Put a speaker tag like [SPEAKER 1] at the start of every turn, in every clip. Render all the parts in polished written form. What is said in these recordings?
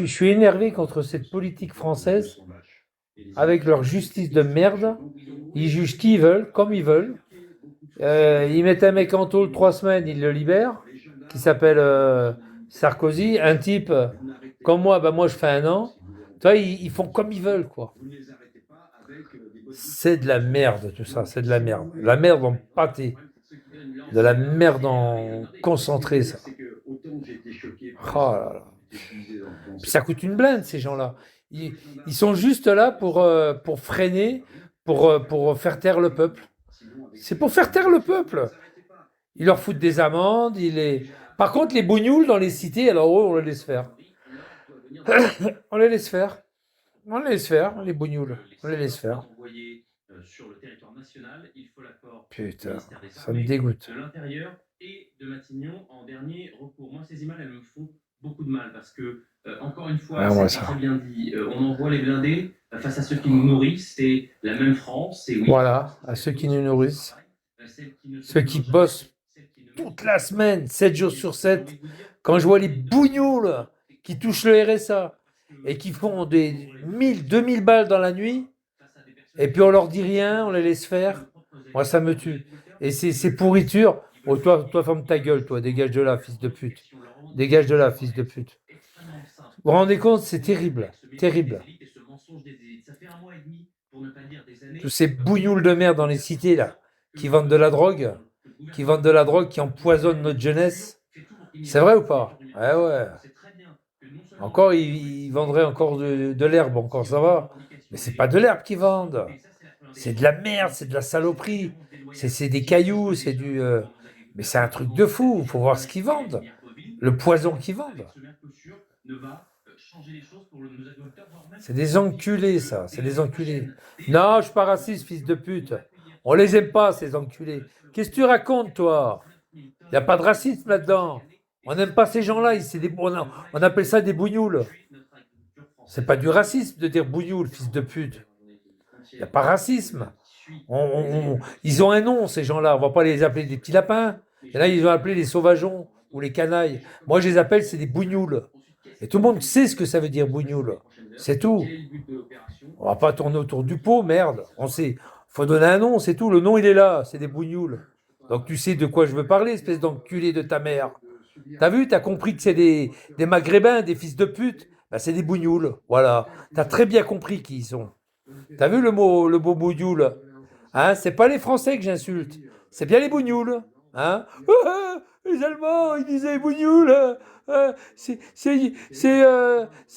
[SPEAKER 1] je suis énervé contre cette politique française avec leur justice de merde. Ils jugent qui ils veulent, comme ils veulent. Ils mettent un mec en tôle 3 semaines, ils le libèrent, qui s'appelle Sarkozy. Un type comme moi, ben moi je fais 1 an. Tu vois, ils font comme ils veulent, quoi. C'est de la merde, tout ça, c'est de la merde. La merde en pâté. De la merde en concentré, ça. Oh là là. Puis ça coûte une blinde, ces gens-là. Ils sont juste là pour freiner, pour faire taire le peuple. C'est pour faire taire le peuple. Ils leur foutent des amendes. Par contre, les bougnoules dans les cités, alors eux, on les laisse faire. On les laisse faire. On les laisse faire, les bougnoules. On les laisse faire. Putain, ça me dégoûte.
[SPEAKER 2] De l'intérieur et de Matignon en dernier recours. Moi, ces images, elles me font beaucoup de mal parce que, encore une fois, c'est très bien dit. On envoie les blindés face à ceux qui nous nourrissent. C'est la même France. Et oui,
[SPEAKER 1] voilà, à ceux qui nous nourrissent. Ceux qui bossent toute la semaine, 7 jours sur 7. Quand je vois les bougnoules qui touchent le RSA et qui font des 1000, 2000 balles dans la nuit, et puis on leur dit rien, on les laisse faire, moi ça me tue. Et ces pourritures, oh, toi ferme ta gueule, toi, dégage de là, fils de pute. Dégage de là, fils de pute. Vous vous rendez compte, c'est terrible, terrible. Tous ces bougnoules de merde dans les cités, là, qui vendent de la drogue, qui empoisonnent notre jeunesse. C'est vrai ou pas? Ouais. Encore, ils vendraient encore de l'herbe, encore ça va. Mais c'est pas de l'herbe qu'ils vendent. C'est de la merde, c'est de la saloperie. C'est des cailloux, c'est du... Mais c'est un truc de fou, faut voir ce qu'ils vendent. Le poison qu'ils vendent. C'est des enculés, ça, c'est des enculés. Non, je suis pas raciste, fils de pute. On les aime pas, ces enculés. Qu'est-ce que tu racontes, toi? Il n'y a pas de racisme là-dedans. On n'aime pas ces gens-là, on appelle ça des bougnoules. C'est pas du racisme de dire bougnoule, fils de pute. Il n'y a pas racisme. Ils ont un nom, ces gens-là. On ne va pas les appeler des petits lapins. Et là, ils ont appelé les sauvageons ou les canailles. Moi, je les appelle, c'est des bougnoules. Et tout le monde sait ce que ça veut dire bougnoule. C'est tout. On va pas tourner autour du pot, merde. On sait. Faut donner un nom, c'est tout. Le nom, il est là. C'est des bougnoules. Donc tu sais de quoi je veux parler, espèce d'enculé de ta mère. T'as vu, t'as compris que c'est des maghrébins, des fils de pute. Ben, c'est des bougnoules. Voilà. T'as très bien compris qui ils sont. T'as vu le mot bougnoule? Hein, c'est pas les Français que j'insulte. C'est bien les bougnoules. Hein? Les Allemands, ils disaient bougnoule. C'est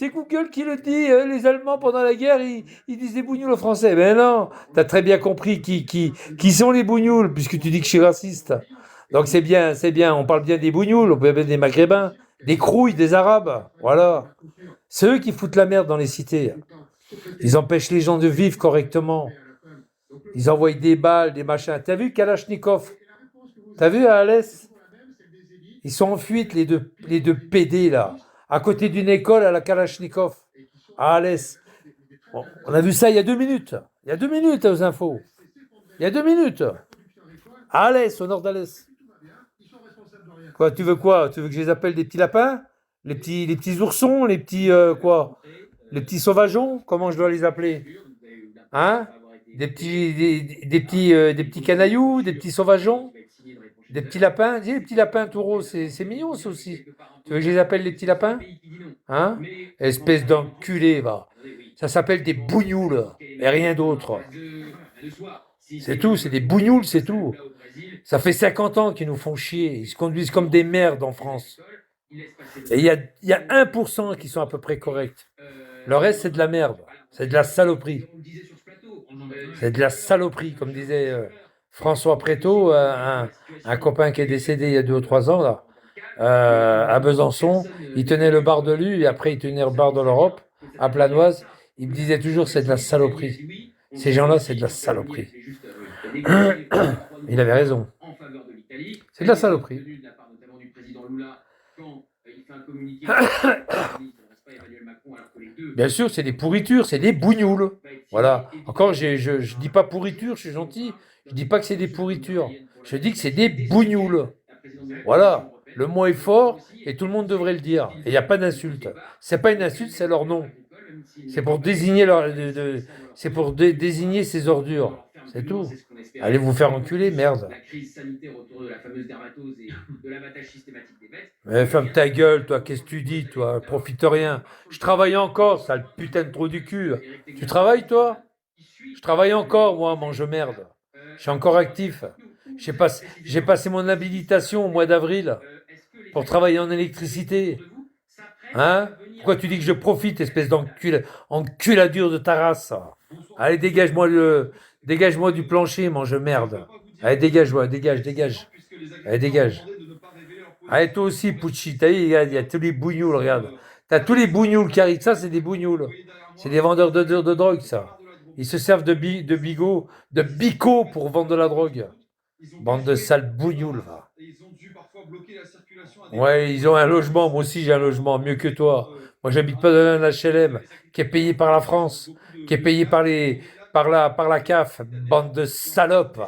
[SPEAKER 1] Google qui le dit. Les Allemands, pendant la guerre, ils disaient bougnoule aux Français. Ben non, t'as très bien compris qui sont les bougnoules, puisque tu dis que je suis raciste. Donc c'est bien. On parle bien des bougnoules, on peut bien des maghrébins, des crouilles, des arabes. Voilà. C'est eux qui foutent la merde dans les cités. Ils empêchent les gens de vivre correctement. Ils envoient des balles, des machins. T'as vu Kalachnikov? T'as vu à Alès? Ils sont en fuite, les deux PD, là. À côté d'une école à la Kalachnikov. À Alès. Bon, on a vu ça il y a 2 minutes. Il y a 2 minutes aux infos. Il y a 2 minutes. À Alès, au nord d'Alès. Quoi, tu veux quoi? Tu veux que je les appelle des petits lapins? Les petits oursons? Les petits quoi? Les petits sauvageons? Comment je dois les appeler? Hein? Des petits canailloux? Des petits sauvageons? Des petits lapins? Dis, les petits lapins taureaux, c'est mignon ça aussi. Tu veux que je les appelle les petits lapins? Hein? Espèce d'enculé, va. Ça s'appelle des bougnoules et rien d'autre. C'est tout, c'est des bougnoules, c'est tout. Ça fait 50 ans qu'ils nous font chier. Ils se conduisent comme des merdes en France. Et il y a 1% qui sont à peu près corrects. Le reste, c'est de la merde. C'est de la saloperie. C'est de la saloperie, comme disait François Prétot, un copain qui est décédé il y a 2 ou 3 ans, là, à Besançon. Il tenait le bar de lui et après il tenait le bar de l'Europe, à Planoise. Il me disait toujours c'est de la saloperie. Ces gens-là, c'est de la saloperie. Il avait raison. C'est de la saloperie. Bien sûr, c'est des pourritures, c'est des bougnoules. Voilà. Encore, je dis pas pourriture, je suis gentil. Je dis pas que c'est des pourritures. Je dis que c'est des bougnoules. Voilà. Le mot est fort et tout le monde devrait le dire. Et il n'y a pas d'insulte. C'est pas une insulte, c'est leur nom. C'est pour désigner c'est pour désigner ces ordures. C'est tout. Allez vous faire enculer, merde.
[SPEAKER 2] La crise sanitaire autour de la fameuse dermatose et de l'abattage systématique des bêtes.
[SPEAKER 1] Mais ferme ta gueule, toi, qu'est-ce que tu dis, toi? Profite rien. Je travaille encore, sale putain de trou du cul. Tu travailles, toi? Je travaille encore, moi, mange merde. Je suis encore actif. J'ai passé mon habilitation au mois d'avril pour travailler en électricité. Hein? Pourquoi tu dis que je profite, espèce d'enculadure de ta race? Allez, dégage-moi du plancher, mange merde. Allez, dégage-moi, dégage. Allez, dégage. Allez, toi aussi, Pucci, t'as vu, il y a tous les bougnoules, regarde. T'as tous les bougnoules qui arrivent, ça, c'est des bougnoules. C'est des vendeurs de drogue, ça. Ils se servent de bico pour vendre de la drogue. Bande de sales bougnoules, va. Ouais, ils ont un logement, moi aussi j'ai un logement, mieux que toi. Moi j'habite pas dans un HLM qui est payé par la France, qui est payé par la CAF, bande de salopes.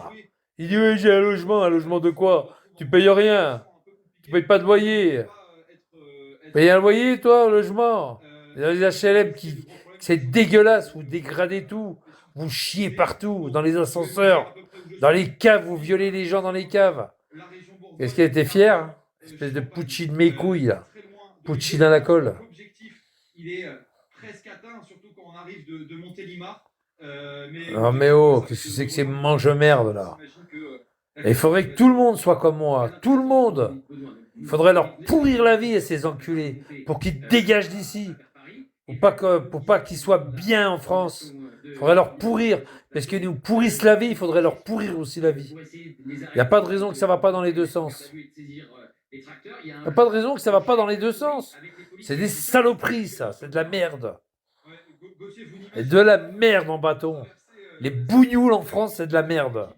[SPEAKER 1] Il dit oui, j'ai un logement de quoi? Tu payes rien, tu payes pas de loyer. Payer un loyer toi, un logement? Dans les HLM c'est dégueulasse, vous dégradez tout, vous chiez partout, dans les ascenseurs, dans les caves, vous violez les gens dans les caves. Qu'est-ce qu'elle était fière? Espèce de Pucci de mes couilles, là. Pucci dans la colle.
[SPEAKER 3] L'objectif, il est presque atteint, surtout quand on arrive de Montélimar.
[SPEAKER 1] Non mais oh, qu'est-ce que c'est que ces mange-merde, là? Et il faudrait que tout le monde soit comme moi. Tout le monde. Il faudrait leur pourrir la vie à ces enculés pour qu'ils dégagent d'ici. Pour pas qu'ils soient bien en France. Il faudrait leur pourrir. Parce qu'ils nous pourrissent la vie, il faudrait leur pourrir aussi la vie. Il n'y a pas de raison que ça ne va pas dans les deux sens. Il n'y a pas de raison que ça ne va pas dans les deux sens. C'est des saloperies, ça. C'est de la merde. Et de la merde en bâton. Les bougnoules en France, c'est de la merde.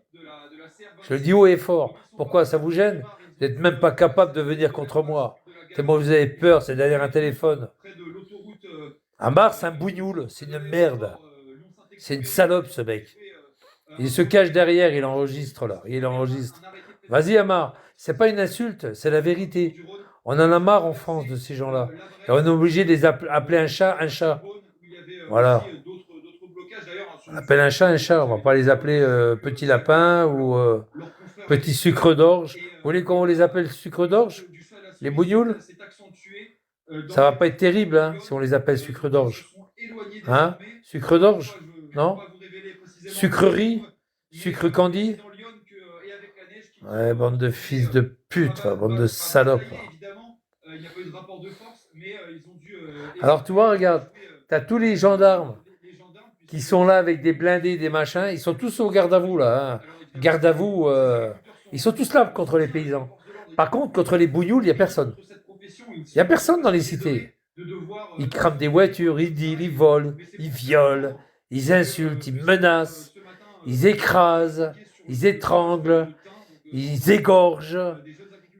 [SPEAKER 1] Je le dis haut et fort. Pourquoi ça vous gêne? Vous n'êtes même pas capable de venir contre moi. Tellement vous avez peur, c'est derrière un téléphone. Amar, c'est un bougnoule, c'est une merde. C'est une salope, ce mec. Il se cache derrière, il enregistre là. Il enregistre. Vas-y, Amar. C'est pas une insulte, c'est la vérité. On en a marre en France de ces gens-là. Et on est obligé de les appeler un chat, un chat. Voilà. On appelle un chat. On va pas les appeler petit lapin ou petit sucre d'orge. Vous voulez qu'on les appelle sucre d'orge? Les bougnoules? Ça va pas être terrible hein, si on les appelle sucre d'orge. Hein? Sucre d'orge? Non? Sucrerie? Sucre candy? Ouais, bande de fils de pute, bande de salopes. Alors tu vois, regarde, t'as tous les gendarmes qui sont là avec des blindés, des machins, ils sont tous au garde à vous là. Hein. Garde à vous, ils sont tous là contre les paysans. Par contre, contre les bougnoules, il n'y a personne. Il n'y a personne dans les cités. Ils crament des voitures, ils dealent, ils volent, ils violent, ils insultent, ils menacent, ils écrasent, ils étranglent, ils égorgent,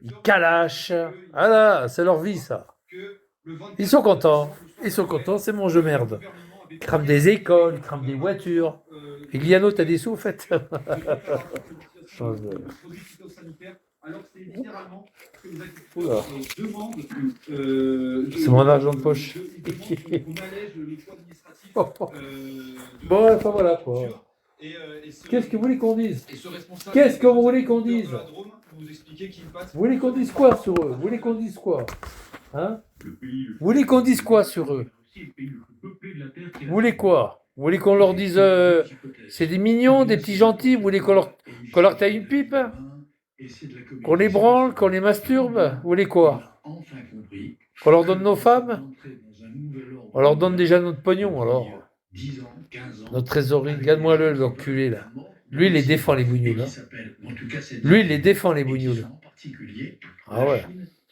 [SPEAKER 1] ils calachent. Voilà, c'est leur vie ça. Ils sont contents, c'est mon jeu merde. Ils crament des écoles, ils crament des voitures. Et Gliano, t'as des sous au fait? C'est mon argent de poche. Bon, enfin voilà quoi. Qu'est-ce que vous voulez qu'on dise? Qu'est-ce que vous voulez qu'on dise? Vous voulez qu'on dise quoi sur eux? Vous voulez qu'on dise quoi? Hein? Vous voulez qu'on dise quoi sur eux? Vous voulez quoi? Vous voulez qu'on leur dise c'est des mignons, des petits gentils? Vous voulez qu'on leur taille une pipe? Qu'on les branle, qu'on les masturbe? Vous voulez quoi? Qu'on leur donne nos femmes? On leur donne déjà notre pognon alors. Notre trésorerie, regarde-moi l'enculé là. Lui, il les défend les bougnoules. Hein. Lui, il les défend les bougnoules. Ah ouais.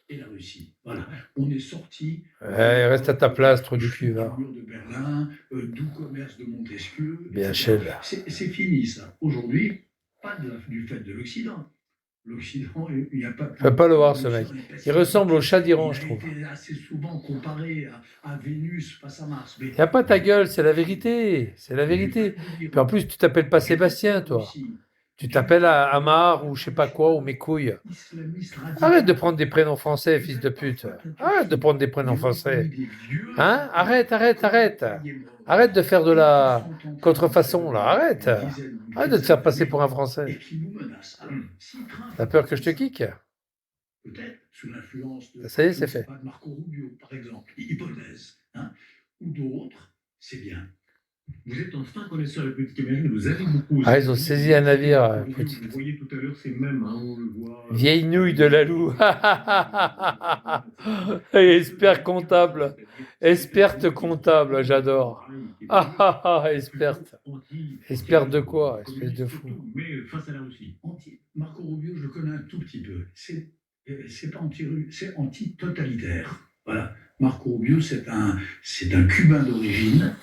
[SPEAKER 4] Et la Russie. Voilà. On est sorti.
[SPEAKER 1] Reste à ta place, trou du cul. Hein.
[SPEAKER 4] De Berlin, doux commerce de Montesquieu.
[SPEAKER 1] BHL.
[SPEAKER 4] C'est fini ça. Aujourd'hui, pas du fait de l'Occident. L'Occident, il n'y a pas.
[SPEAKER 1] Je ne peux pas le voir ce mec. Il ressemble au chat d'Iran, je trouve.
[SPEAKER 4] Il est assez souvent comparé à Vénus face à Mars.
[SPEAKER 1] Il n'y a pas ta gueule, c'est la vérité. C'est la vérité. Puis en plus, tu t'appelles pas Sébastien, toi. Tu t'appelles Amar ou je sais pas quoi, ou mes couilles. Arrête de prendre des prénoms français, fils de pute. Arrête de prendre des prénoms français. Hein? Arrête. Arrête de faire de la contrefaçon, là. Arrête. Arrête de te faire passer pour un Français. T'as peur que je te kick?
[SPEAKER 4] Peut-être sous l'influence de,
[SPEAKER 1] ça y est, c'est fait.
[SPEAKER 4] De Marco Rubio, par exemple, hypothèse, hein, ou d'autres, c'est bien. Vous êtes un fin connaisseur de la politique américaine, vous avez beaucoup...
[SPEAKER 1] Ah, ils ont saisi un navire.
[SPEAKER 4] Vous le voyez tout à l'heure, c'est même, hein, on le voit...
[SPEAKER 1] Vieille nouille de la loue. Expert comptable. Experte comptable, j'adore. Experte. Experte de quoi? Espèce de fou.
[SPEAKER 4] Mais face à la Russie. Marco Rubio, je le connais un tout petit peu. C'est pas c'est anti-totalitaire. Voilà. Marco Rubio, c'est un Cubain d'origine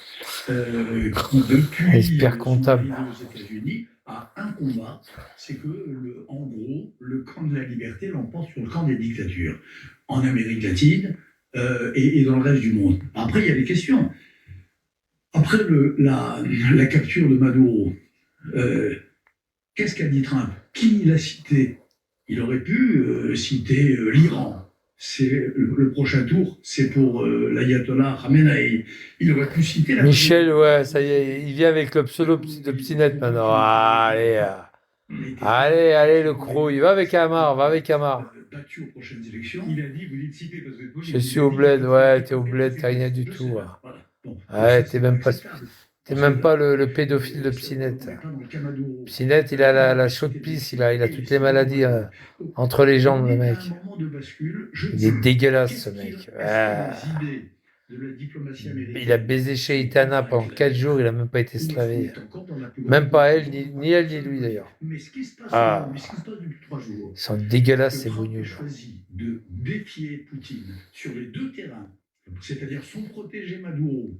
[SPEAKER 4] qui, depuis
[SPEAKER 1] expert comptable
[SPEAKER 4] aux États-Unis, a un combat, c'est que, en gros, le camp de la liberté l'emporte sur le camp des dictatures, en Amérique latine et dans le reste du monde. Après, il y a des questions. Après la capture de Maduro, qu'est-ce qu'a dit Trump? Qui l'a cité? Il aurait pu citer l'Iran. C'est le prochain tour, c'est pour l'ayatollah Khamenei. Il aurait pu citer la
[SPEAKER 1] Michel, ouais, ça y est, il vient avec le pseudo de Psinette maintenant. Allez, le croc, il va avec Amar,
[SPEAKER 4] battu aux prochaines élections. Il a dit, vous dites citer parce que
[SPEAKER 1] je suis au bled, ouais, t'es au bled, t'as rien du tout. Ouais, t'es même pas le pédophile de Psinette. Psinette, il a la chaude pisse, il a toutes les maladies entre les jambes, le mec. Il est dégueulasse, ce mec. Il a baisé chez Itana pendant 4 jours, il a même pas été slavé. Même pas elle, ni elle, ni lui d'ailleurs. Ah, ils sont dégueulasses, ces bougnous.
[SPEAKER 4] Choisi de défier Poutine sur les deux terrains, c'est-à-dire son protégé Maduro,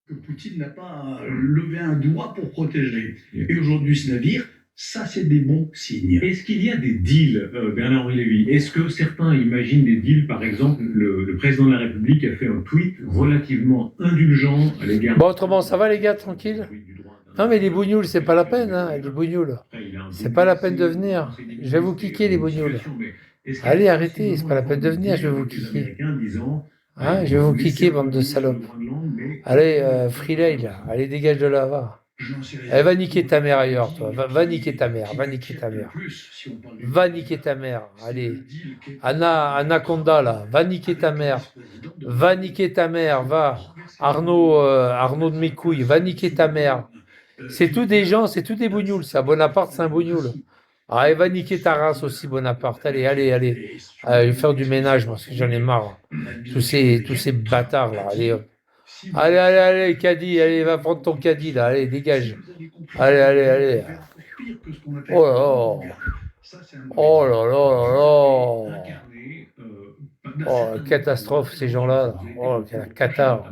[SPEAKER 4] que Poutine n'a pas levé un doigt pour protéger. Et aujourd'hui, ce navire, ça, c'est des bons signes.
[SPEAKER 5] Est-ce qu'il y a des deals, Bernard-Henri Lévy? Est-ce que certains imaginent des deals? Par exemple, le président de la République a fait un tweet relativement indulgent à l'égard...
[SPEAKER 1] Bon, autrement, ça va les gars, tranquille? Non, mais les bougnoules, c'est pas la peine, hein, les bougnoules. C'est pas la peine de venir. Je vais vous kicker, les bougnoules. Allez, arrêtez, c'est pas la peine de venir, je vais vous kicker. Hein, je vais vous kicker, bande de salopes. Allez, Freelay, là. Allez, dégage de là, va. Elle va niquer ta mère ailleurs, toi. Va niquer ta mère, va niquer ta mère. Va niquer ta mère, allez. Anaconda, là. Va niquer ta mère. Va niquer ta mère, va. Arnaud de mes couilles, va niquer ta mère. C'est tous des gens, c'est tous des bougnoules, ça. Bonaparte, c'est un bougnoule. Ah, va niquer ta race aussi, Bonaparte. Allez. Je vais faire du ménage, parce que j'en ai marre. Tous ces bâtards, là. Allez, hop. Allez, caddie, allez, va prendre ton caddie, là. Allez, dégage. Allez. Oh là là. Oh, catastrophe, ces gens-là. Oh, quelle cata.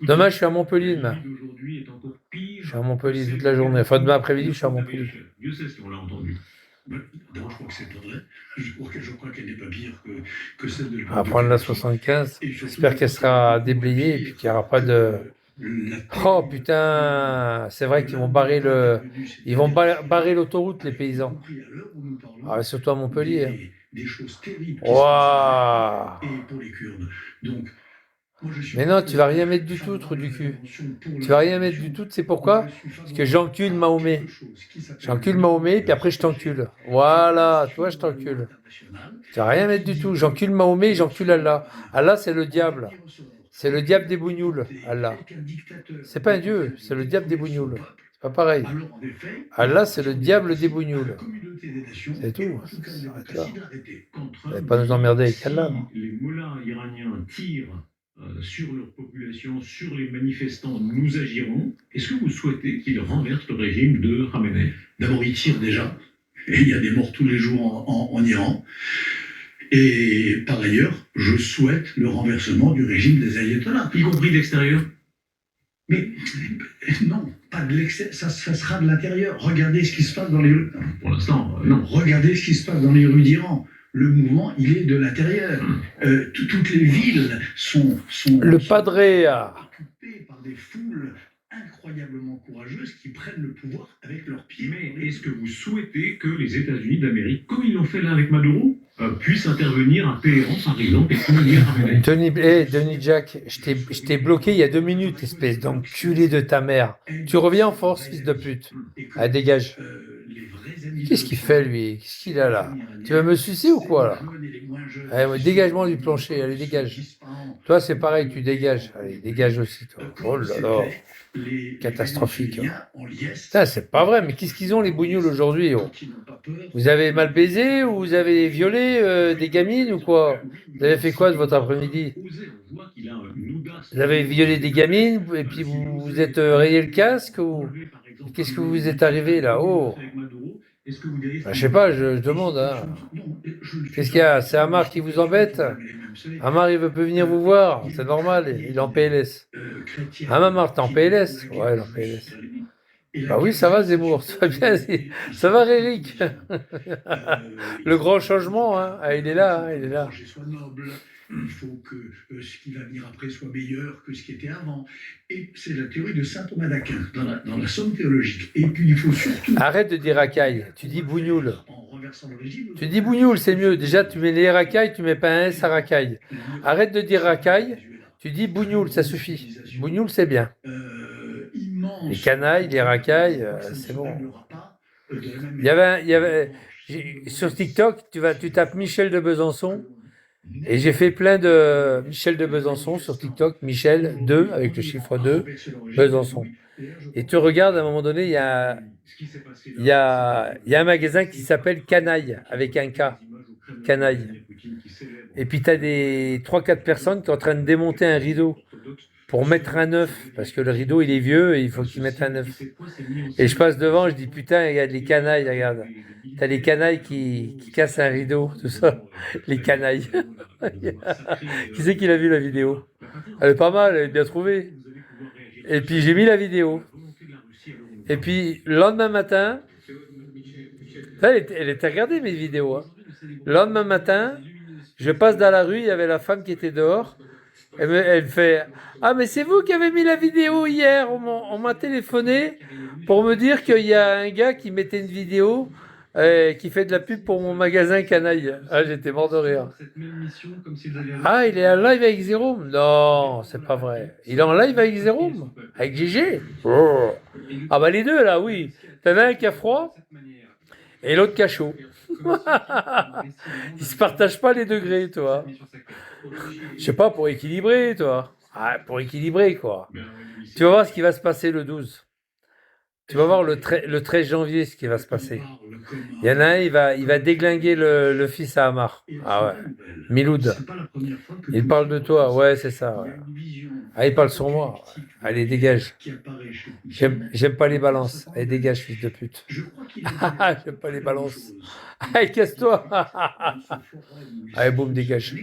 [SPEAKER 1] Demain, je suis à Montpellier, demain. Je suis à Montpellier toute la journée. Enfin, demain après-midi, je suis à Montpellier.
[SPEAKER 5] Dieu sait ce qu'on l'a entendu.
[SPEAKER 4] D'abord, je crois que c'est pas vrai. Je crois qu'elle n'est pas pire que celle de...
[SPEAKER 1] On va prendre la 75. J'espère qu'elle sera déblayée et puis qu'il n'y aura pas de... Oh putain, c'est vrai qu'ils vont barrer barrer l'autoroute, les paysans. Ah, surtout à Montpellier. Hein.
[SPEAKER 4] Des choses terribles.
[SPEAKER 1] Waouh.
[SPEAKER 4] Et pour les Kurdes. Donc,
[SPEAKER 1] mais non, tu vas rien mettre du tout, trou du cul. Tu vas rien mettre du tout, tu sais pourquoi? Parce que j'encule Mahomet. J'encule Mahomet, puis après je t'encule. Voilà, toi je t'encule. Tu vas rien mettre du tout. J'encule Mahomet et j'encule Allah. Allah, c'est le diable. C'est le diable des bougnoules, Allah. C'est pas un dieu, c'est le diable des bougnoules. C'est pas pareil. Allah, c'est le diable des bougnoules. C'est tout. Vous n'allez pas nous emmerder avec Allah. Non?
[SPEAKER 5] Les mollahs iraniens tirent sur leur population, sur les manifestants, nous agirons. Est-ce que vous souhaitez qu'ils renversent le régime de Khamenei?
[SPEAKER 4] D'abord, ils tirent déjà. Et il y a des morts tous les jours en Iran. Et par ailleurs, je souhaite le renversement du régime des ayatollahs.
[SPEAKER 5] Y compris de l'extérieur?
[SPEAKER 4] Mais non, pas de l'extérieur, ça sera de l'intérieur. Regardez ce qui se passe dans les rues.
[SPEAKER 5] Pour l'instant, non.
[SPEAKER 4] Regardez ce qui se passe dans les rues d'Iran. Le mouvement, il est de l'intérieur. Toutes les villes sont
[SPEAKER 1] le padré
[SPEAKER 4] occupées par des foules incroyables. incroyablement courageuses qui prennent le pouvoir avec leurs pieds.
[SPEAKER 5] Mais est-ce que vous souhaitez que les États-Unis d'Amérique, comme ils l'ont fait là avec Maduro, puissent intervenir à Téhéran, par exemple, et punir Ahmed?
[SPEAKER 1] Denis Jack, je t'ai bloqué il y a 2 minutes, espèce d'enculé de ta mère. Tu reviens en force, fils de pute. Ah, dégage. Qu'est-ce qu'il fait, lui? Qu'est-ce qu'il a là? Tu vas me sucer ou quoi, là? Allez, dégagement du plancher, allez, dégage. Toi, c'est pareil, tu dégages. Allez, dégage aussi, toi. Oh là là. Catastrophique. Ça, c'est pas vrai, mais qu'est-ce qu'ils ont, les bougnoules, aujourd'hui, oh? Vous avez mal baisé ou vous avez violé des gamines ou quoi? Vous avez fait quoi de votre après-midi? Vous avez violé des gamines et puis vous vous êtes rayé le casque ou qu'est-ce que vous êtes arrivé là? Oh, bah, je sais pas, je demande. Hein. Qu'est-ce qu'il y a? C'est Amar qui vous embête? Amar, il veut plus venir vous voir, c'est normal, il est en PLS. Amar, t'es en PLS? Ouais, il est en PLS. Bah oui, ça va Zemmour, ça va bien, ça va Eric. Le grand changement, hein. Ah, il est là, hein, il est là.
[SPEAKER 4] Il faut que ce qui va venir après soit meilleur que ce qui était avant. Et c'est la théorie de saint Thomas d'Aquin, dans la somme théologique. Et puis il faut surtout...
[SPEAKER 1] Arrête de dire racaille, tu dis bougnoul. Tu dis bougnoul, c'est mieux. Déjà, tu mets les racailles, tu mets pas un S à racaille. Arrête de dire racaille, tu dis bougnoul, ça suffit. Bougnoul, c'est bien. Les canailles, les racailles, c'est bon. Il y avait sur TikTok, tu tapes Michel de Besançon. Et j'ai fait plein de Michel de Besançon sur TikTok, Michel 2, avec le chiffre 2, Besançon. Et tu regardes, à un moment donné, il y a un magasin qui s'appelle Canaille, avec un K, Canaille. Et puis tu as 3-4 personnes qui sont en train de démonter un rideau pour mettre un neuf, parce que le rideau il est vieux et il faut qu'ils mettent un neuf. Et je passe devant, je dis putain, regarde les canailles, regarde. T'as les canailles qui cassent un rideau, tout ça. Les canailles. Qui c'est qui l'a vu la vidéo? Elle est pas mal, elle est bien trouvée. Et puis j'ai mis la vidéo. Et puis le lendemain matin, elle était regardée mes vidéos. Hein. Le lendemain matin, je passe dans la rue, il y avait la femme qui était dehors. Elle me fait « Ah, mais c'est vous qui avez mis la vidéo hier, on m'a téléphoné pour me dire qu'il y a un gars qui mettait une vidéo qui fait de la pub pour mon magasin Canaille. » Ah, j'étais mort de rire. Ah, il est en live avec Jérôme? Non, c'est pas vrai. Il est en live avec Jérôme? Avec GG? Oh. Ah bah les deux là, oui. T'en as un qui a froid et l'autre qui a chaud. Ils se partagent pas les degrés, toi. Je sais pas, pour équilibrer, toi. Ah, pour équilibrer, quoi. Tu vas voir ce qui va se passer le 12. Tu vas voir le 13 janvier ce qui va se passer. Il y en a un, il va déglinguer le fils à Amar. Ah ouais. Miloud. Il parle de toi. Ouais, c'est ça. Ouais. Ah, il parle sur moi. Allez, dégage. J'aime pas les balances. Allez, dégage, fils de pute. J'aime pas les balances. Allez, casse-toi. Allez, boum, dégage.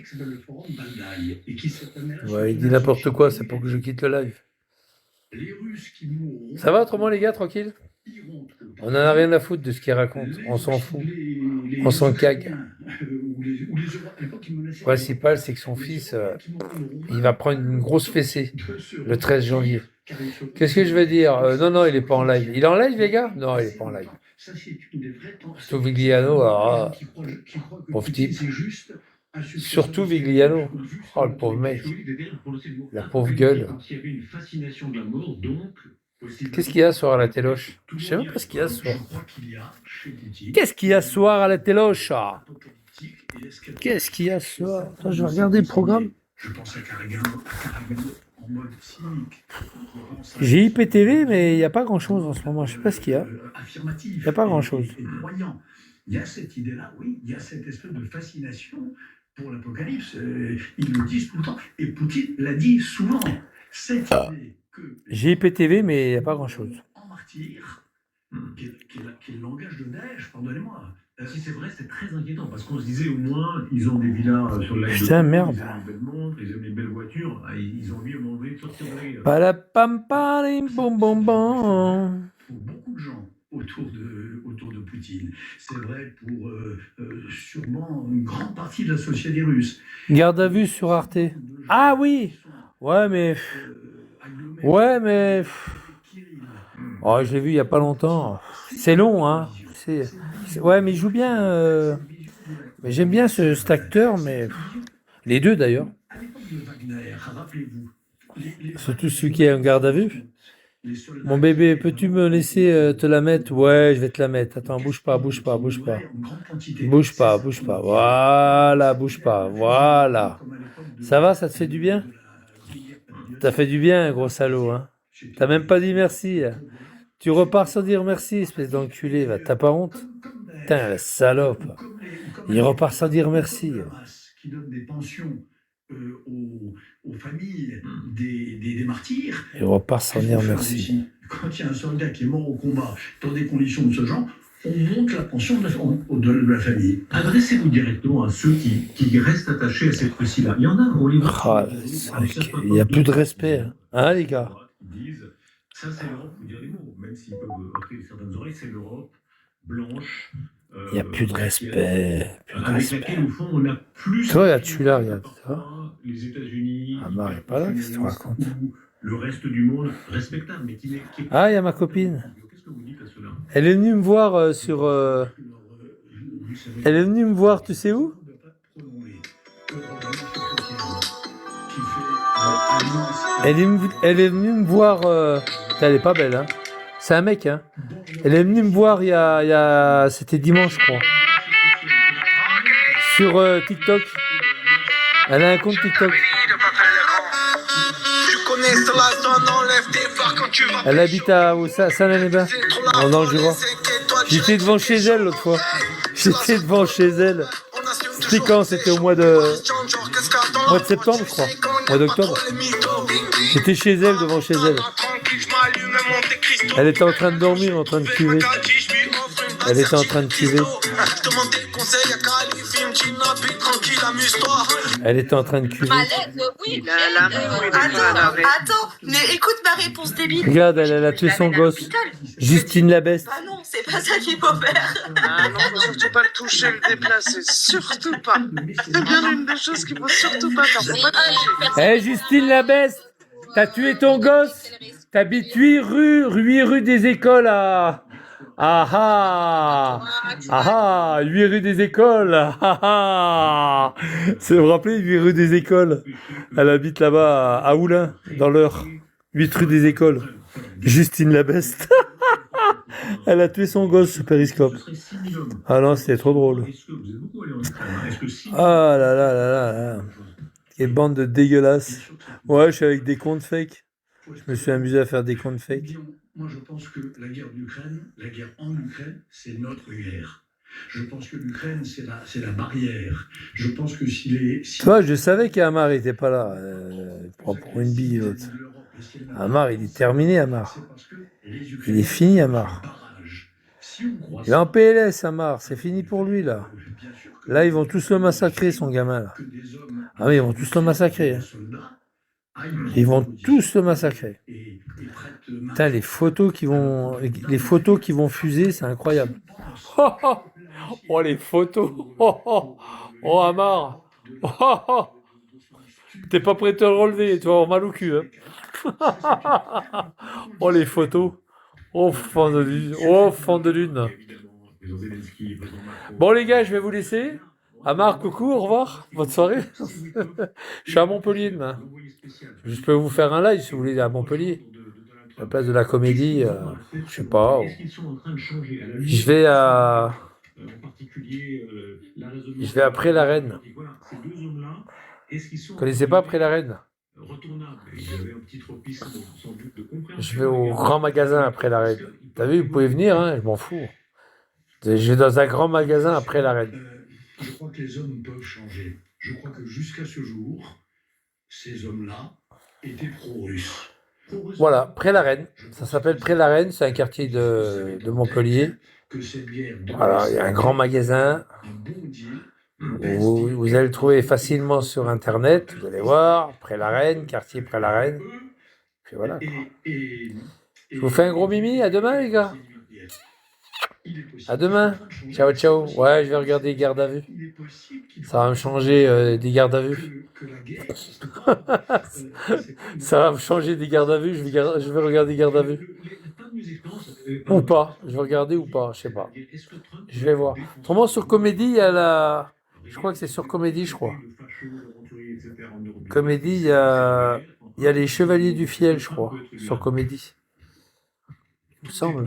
[SPEAKER 1] Ouais, il dit n'importe quoi, c'est pour que je quitte le live. Ça va autrement, les gars, tranquille? On en a rien à foutre de ce qu'il raconte. On s'en fout. On s'en cague. Le principal, c'est que son fils, il va prendre une grosse fessée le 13 janvier. Qu'est-ce que je veux dire? Non, il est pas en live. Il est en live, les gars? Non, il est pas en live. Surtout Vigliano, alors, pauvre type. Surtout Vigliano. Oh, le pauvre mec. La pauvre gueule. Qu'est-ce qu'il y a ce soir à la téloche? Je sais même pas ce qu'il y a ce soir. Qu'est-ce qu'il y a ce soir à la téloche? Qu'est-ce qu'il y a ce soir? Attends, je vais regarder le programme. J'ai IPTV, mais il n'y a pas grand-chose en ce moment. Je sais pas ce qu'il y a. Il n'y a pas grand-chose.
[SPEAKER 4] Il y a cette idée-là, oui. Il y a cette espèce de fascination pour l'Apocalypse. Ils le disent tout le temps. Et Poutine l'a dit souvent. Cette idée que...
[SPEAKER 1] J'ai IPTV, mais il n'y a pas grand-chose.
[SPEAKER 4] En martyr, qui est le langage de Daesh, pardonnez-moi.
[SPEAKER 5] Si c'est vrai, c'est très inquiétant parce qu'on se disait au moins, ils ont des villas sur le lac.
[SPEAKER 1] Putain, merde.
[SPEAKER 5] Ils ont une belle montre, ils ont des belles voitures, ils ont envie à un moment donné de sortir de la guerre.
[SPEAKER 1] Palapampalim, bom, bom, bom.
[SPEAKER 4] Pour beaucoup de gens autour de Poutine. C'est vrai pour sûrement une grande partie de la société russe.
[SPEAKER 1] Garde à vue sur Arte. Ah oui. Ouais, mais... Oh, je l'ai vu il y a pas longtemps. C'est long, hein. Ouais, mais il joue bien. Mais j'aime bien cet acteur, mais les deux d'ailleurs.
[SPEAKER 4] À l'époque de Wagner, rappelez-vous,
[SPEAKER 1] Surtout celui qui est en garde à vue. Mon bébé, peux-tu me laisser te la mettre? Ouais, je vais te la mettre. Attends, bouge pas, bouge pas, bouge pas. Bouge pas, bouge pas. Voilà, bouge pas. Voilà. Ça va, ça te fait du bien? T'as fait du bien, gros salaud, hein? T'as même pas dit merci. Tu repars sans dire merci, espèce d'enculé, va. T'as pas honte? Putain, la salope. Il repart sans dire merci.
[SPEAKER 4] Qui donne des pensions aux familles des martyrs.
[SPEAKER 1] Il repart sans dire merci.
[SPEAKER 4] Quand il y a un soldat qui est mort au combat dans des conditions de ce genre, on monte la pension de la famille.
[SPEAKER 5] Adressez-vous directement à ceux qui restent attachés à cette récit-là. Il y en a, on les voit.
[SPEAKER 1] Ah, il n'y a plus de respect. Hein, les gars?
[SPEAKER 5] Ils disent, ça c'est l'Europe, faut dire les mots, même s'ils peuvent heurter certaines oreilles, c'est l'Europe blanche.
[SPEAKER 1] Il n'y a plus de respect.
[SPEAKER 5] Avec laquelle, au fond, on a plus.
[SPEAKER 1] Toi, regarde, celui-là, regarde.
[SPEAKER 5] Les États-Unis.
[SPEAKER 1] Amar n'est pas là, qu'est-ce que tu racontes?
[SPEAKER 5] Le reste du monde respectable, mais qui est.
[SPEAKER 1] Ah, il y a ma copine.
[SPEAKER 5] Qu'est-ce que vous dites à cela?
[SPEAKER 1] Elle est venue me voir sur. Elle est venue me voir, tu sais où? Elle est venue me voir. Elle est pas belle, hein? C'est un mec, hein? Elle est venue me voir il y a... C'était dimanche, je crois. Sur TikTok. Elle a un compte TikTok. Elle habite à Saint-Lénébin, dans le Jura. J'étais devant chez elle l'autre fois. J'étais devant chez elle. C'était quand? C'était au mois de septembre, je crois. Mois d'octobre. J'étais chez elle, devant chez elle. Elle était en train de dormir, en train de cuver. Elle était en train de cuver. Elle était en train de cuver.
[SPEAKER 6] Oui. Attends, mais écoute ma réponse débile.
[SPEAKER 1] Regarde, elle a tué son gosse. Justine Labeste.
[SPEAKER 6] Ah non, c'est pas ça qu'il faut faire.
[SPEAKER 7] Ah non, faut surtout pas le toucher, le déplacer, surtout pas. C'est bien une des choses qu'il faut surtout pas faire, faut pas le toucher.
[SPEAKER 1] Eh, Justine Labeste, t'as tué ton gosse. T'habites 8 rue des Écoles à... Ah 8 rue des Écoles. C'est vous rappelez, 8 rue des Écoles. Elle habite là-bas à Oulin, dans l'Eure. 8 rue des Écoles. Justine Labeste. Elle a tué son gosse sur Périscope. Ah non, c'était trop drôle. Ah là là là là là. Quelle bande de dégueulasses. Ouais, je suis avec des comptes fake. Je me suis amusé à faire des comptes fake.
[SPEAKER 4] Moi, je pense que la guerre d'Ukraine, la guerre en Ukraine, c'est notre guerre. Je pense que l'Ukraine, c'est la barrière. Je pense que
[SPEAKER 1] Toi, je savais qu'Amar n'était pas là. Pour une bille, l'autre. Amar, il est terminé, Amar. Il est fini, Amar. Il est en PLS, Amar. C'est fini pour lui, là. Là, ils vont tous le massacrer, son gamin, là. Ah oui, ils vont tous le massacrer. Hein. Ils vont tous le massacrer. Putain, les photos qui vont fuser, c'est incroyable. Oh, les photos. Oh, Amar. T'es pas prêt de te le relever, tu vas avoir mal au cul. Hein. Oh, les photos. Oh, fond de lune. Oh, fond de lune. Bon, les gars, je vais vous laisser. Amar, coucou, au revoir. Bonne soirée. Je suis à Montpellier demain. Je peux vous faire un live si vous voulez à Montpellier. À la place de la comédie, je sais pas. Je vais après la Reine. Vous connaissez pas après la Reine? Je vais au grand magasin après la Reine. T'as vu, vous pouvez venir, hein, je m'en fous. Je vais dans un grand magasin après la Reine.
[SPEAKER 4] Je crois que les hommes peuvent changer. Je crois que jusqu'à ce jour, ces hommes-là étaient pro-russes.
[SPEAKER 1] Voilà, Pré-la-Reine. Ça s'appelle Pré-la-Reine, c'est un quartier de Montpellier. Voilà, il y a un grand magasin. Vous allez le trouver facilement sur Internet. Vous allez voir, Pré-la-Reine, quartier Pré-la-Reine. Puis voilà. Je vous fais un gros mimi. À demain, les gars. À demain. Ciao, ciao. Ouais, je vais regarder Garde à vue. Ça va me changer des gardes à vue. Ça va me changer des gardes à vue. Je vais regarder Garde à vue.
[SPEAKER 5] des expériences.
[SPEAKER 1] Ou pas. Je vais regarder ou pas, je sais pas.
[SPEAKER 5] Est-ce que Trump
[SPEAKER 1] Je vais voir. Autrement, sur Comédie, il y a la... Je crois que c'est sur Comédie, je crois. Comédie, il y a les Chevaliers du Fiel, je crois, sur Comédie. Il me semble,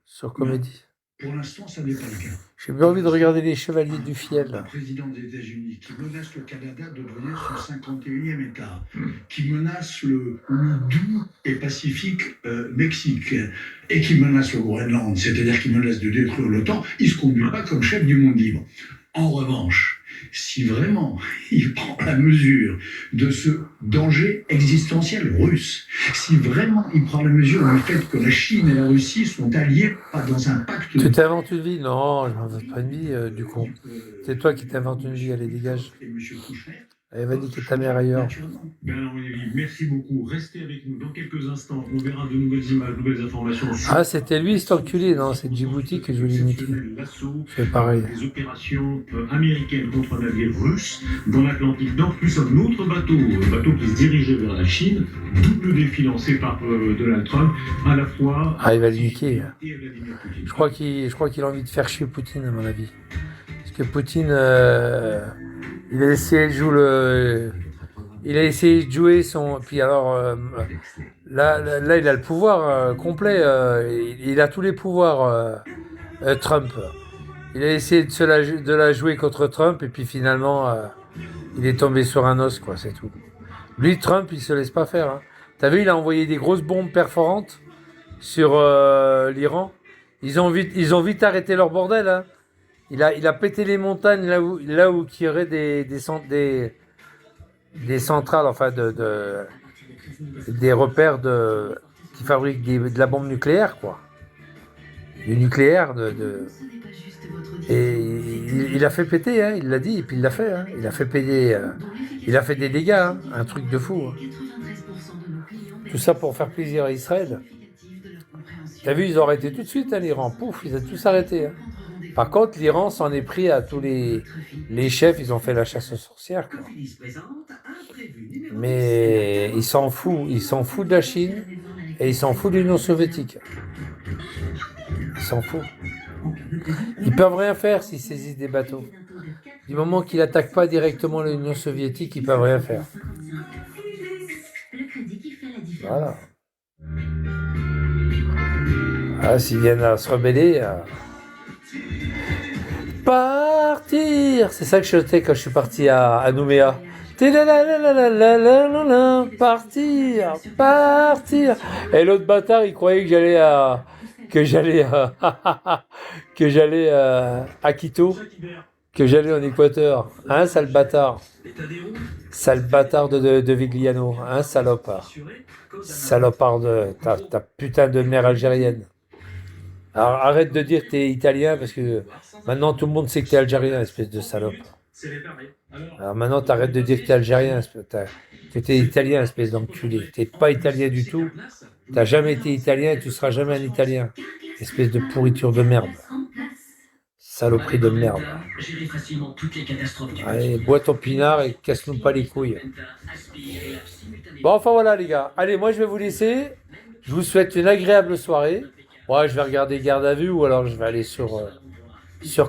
[SPEAKER 1] sur Comédie.
[SPEAKER 4] Pour l'instant, ça n'est pas le cas.
[SPEAKER 1] J'ai bien envie de regarder les Chevaliers du
[SPEAKER 4] Le
[SPEAKER 1] Fiel.
[SPEAKER 4] président des États-Unis qui menace le Canada de devenir son 51e État, qui menace le doux et pacifique Mexique, et qui menace le Groenland, c'est-à-dire qui menace de détruire l'OTAN, il ne se conduit pas comme chef du monde libre. En revanche, si vraiment il prend la mesure de ce danger existentiel russe, si vraiment il prend la mesure du fait que la Chine et la Russie sont alliés dans un pacte...
[SPEAKER 1] Tu t'inventes une vie? Non, je m'invente pas une vie, du coup. C'est toi qui t'inventes une vie, allez, dégage. Allez, va niquer ta mère ailleurs.
[SPEAKER 5] Bernard-Henri Lévy, merci beaucoup. Restez avec nous dans quelques instants. On verra de nouvelles images, de nouvelles informations.
[SPEAKER 1] Ah, c'était lui, cet enculé. Non, c'est Djibouti que je voulais niquer. C'est pareil.
[SPEAKER 5] Des opérations américaines contre un navire russe dans l'Atlantique Nord, plus un autre bateau qui se dirigeait vers la Chine. Double défi lancé par Donald Trump, à la fois...
[SPEAKER 1] Ah, il va le niquer.
[SPEAKER 5] et Vladimir Poutine.
[SPEAKER 1] Je crois qu'il a envie de faire chier Poutine, à mon avis. Parce que Poutine, il a essayé de jouer son... Puis alors, là, il a le pouvoir complet. Il a tous les pouvoirs, Trump. Il a essayé de la jouer contre Trump, et puis finalement, il est tombé sur un os, quoi, c'est tout. Lui, Trump, il se laisse pas faire. Hein. T'as vu, il a envoyé des grosses bombes perforantes sur l'Iran. Ils ont vite arrêté leur bordel. Hein. Il a pété les montagnes là où il y aurait des centrales, enfin des repères qui fabriquent de la bombe nucléaire, quoi. Du nucléaire, et il a fait péter, hein, il l'a dit, et puis il l'a fait. Hein. Il a fait payer, il a fait des dégâts, hein, un truc de fou. Hein. Tout ça pour faire plaisir à Israël. T'as vu, ils ont arrêté tout de suite, hein, l'Iran. Pouf, ils ont tous arrêté. Hein. Par contre, l'Iran s'en est pris à tous les chefs, ils ont fait la chasse aux sorcières, quoi. Mais ils s'en foutent de la Chine et ils s'en foutent de l'Union soviétique. Ils s'en foutent. Ils peuvent rien faire s'ils saisissent des bateaux. Du moment qu'ils n'attaquent pas directement l'Union soviétique, ils peuvent rien faire. Voilà. Ah, s'ils viennent à se rebeller... Partir, c'est ça que je chantais quand je suis parti à Nouméa. Partir. Et l'autre bâtard, il croyait que j'allais à Quito, que j'allais en Équateur. Hein, sale bâtard. Sale bâtard de Vigliano. Hein, salopard. Salopard de ta putain de mère algérienne. Alors arrête de dire que t'es italien parce que maintenant tout le monde sait que t'es algérien, espèce de salope. Alors maintenant t'arrêtes de dire que t'es algérien, que t'es italien, espèce d'enculé. T'es pas italien du tout, t'as jamais été italien et tu seras jamais un italien. Espèce de pourriture de merde. Saloperie de merde. Allez, bois ton pinard et casse-nous pas les couilles. Bon, enfin voilà les gars. Allez, moi je vais vous laisser. Je vous souhaite une agréable soirée. Ouais, je vais regarder Garde à vue ou alors je vais aller sur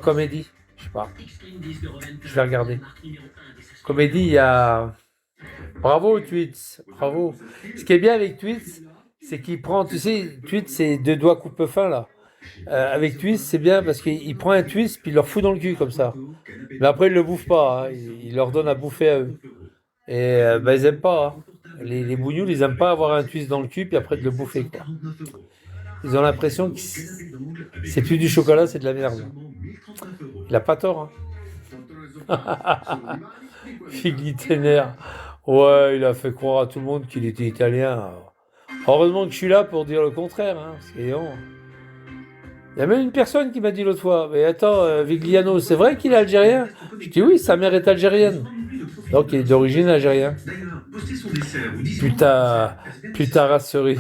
[SPEAKER 1] Comédie. Je sais pas. Je vais regarder. Comédie, il y a... Bravo, Tweets. Bravo. Ce qui est bien avec Tweets, c'est qu'il prend... Tu sais, Tweets, c'est 2 doigts coupe-fin, là. Avec Tweets, c'est bien parce qu'il prend un twist puis il leur fout dans le cul, comme ça. Mais après, il le bouffe pas. Hein. Il leur donne à bouffer à eux. Et ils aiment pas. Hein. Les bougnoules, ils aiment pas avoir un twist dans le cul puis après de le bouffer, quoi. Ils ont l'impression que c'est plus du chocolat, c'est de la merde. Il a pas tort, hein. Figlitenaire. Ouais, il a fait croire à tout le monde qu'il était italien. Heureusement que je suis là pour dire le contraire, hein. Il y a même une personne qui m'a dit l'autre fois, mais attends, Vigliano, c'est vrai qu'il est algérien? Je dis oui, sa mère est algérienne. Donc il est d'origine algérienne. Putain, rasserie.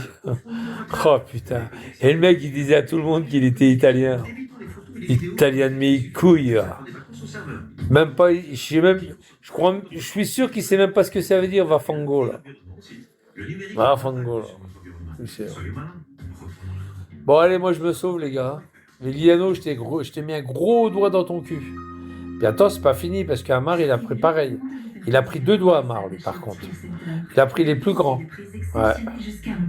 [SPEAKER 1] Oh putain. Et le mec il disait à tout le monde qu'il était italien. Italien de mes couilles. Même pas, je suis sûr qu'il sait même pas ce que ça veut dire, Vafango là. Vafango là. Bon, allez, moi, je me sauve, les gars. Mais Liliano, je t'ai mis un gros doigt dans ton cul. Puis attends, c'est pas fini, parce qu'Amar, il a pris pareil. Il a pris 2 doigts, Amar, lui, par contre. Il a pris les plus grands. Ouais.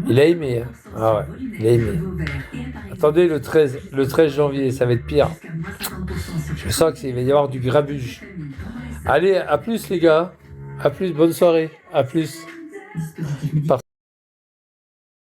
[SPEAKER 1] Il a aimé, hein. Ah ouais, il a aimé. Attendez, le 13 janvier, ça va être pire. Je sens qu'il va y avoir du grabuge. Allez, à plus, les gars. À plus, bonne soirée. À plus.